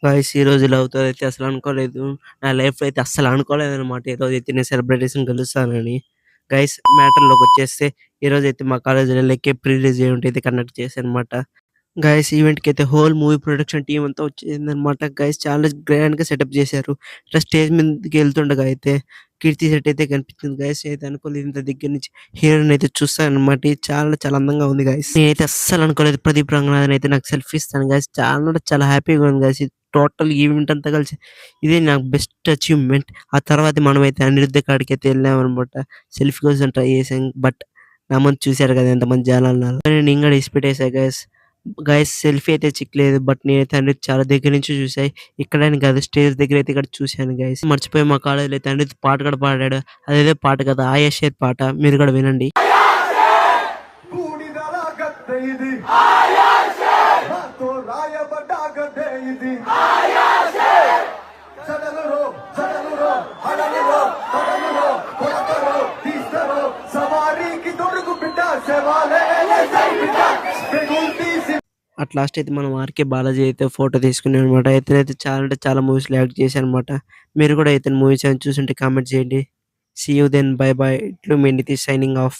Guys ఈ రోజు ఇలా అవుతదైతే అసలు అనుకోలేదు. నా లైఫ్‌లో అయితే అస్సలు అనుకోలేదనమాట. ఈరోజైతే నేను సెలబ్రిటీస్‌ని కలుస్తానని. గైస్ మ్యాటర్‌లోకొచ్చేస్తే ఈరోజైతే మా కాలేజ్‌లో లెక్కే ప్రీ రిలీజ్ ఈవెంట్ అయితే కండక్ట్ చేశాననమాట. గైస్ ఈవెంట్‌కైతే హోల్ మూవీ ప్రొడక్షన్ టీమ్ అంతా వచ్చేసిందనమాట. గైస్ చాలా గ్రాండ్‌గా సెటప్ చేశారు. ఇట్లా స్టేజ్ మీదకెళ్తుండగా అయితే కీర్తి శెట్టి అయితే కనిపించింది గైస్. నేనైతే అనుకోలేదు ఇంత దగ్గర నుంచి హీరోయిన్ అయితే చూస్తాననమాట. చాలా చాలా అందంగా ఉంది గైస్. నేనైతే అస్సలు అనుకోలేదు ప్రదీప్ రంగనాథన్ అయితే నాకు సెల్ఫీ ఇస్తాను గైస్. చాలా అంటే చాలా హ్యాపీగా ఉంది గైస్. టోటల్ ఈవెంట్ అంతా కలిసి ఇదే నాకు బెస్ట్ అచీవ్‌మెంట్. ఆ తర్వాత మనమైతే అనిరుద్ధ కాడికైతే ఎళ్ళామనమాట. సెల్ఫీ కోసం ట్రై చేశాం. బట్ నా ముందు చూసారు కదా ఎంతమంది జనాలున్నారో. నేను కూడా ఇసిపెట్టేసా గైస్. గైస్ సెల్ఫీ అయితే చిక్కలేదు. బట్ నేనైతే అనిరుద్ చాలా దగ్గర నుంచి చూసా. ఇక్కడని కాదు స్టేజ్ దగ్గరైతే ఇక్కడ చూశాను గైస్. మర్చిపోయి మా కాలేజ్‌లో అయితే అనిరుద్ పాట కూడా పాడాడు. అదేదో పాట కాదు 'ఆయా షేర్' పాట. మీరు కూడా వినండి. బూడిదల గద్దె ఇది నాతో రాయబడ్డ గద్దె ఇది చదలురో చదలురో హడలురో తడలురో కొడతరో తీస్తరో సవారీకి దొరుకు బిడ్డ శవాలే బిడ్డ పెగుల్ తీసి అట్ లాస్ట్ అయితే మనం 'ఆర్‌కే బాలాజీ' అయితే ఫోటో తీసుకున్నామనమాట. ఇతనైతే చాలా అంటే చాలా మూవీస్‌లో యాక్ట్ చేశారనమాట. మీరు కూడా ఇతని మూవీస్ ఏమైనా చూసుంటే కామెంట్ చేయండి. See you then. Bye bye. ఇట్లు మీ నితీష్ సైనింగ్ ఆఫ్.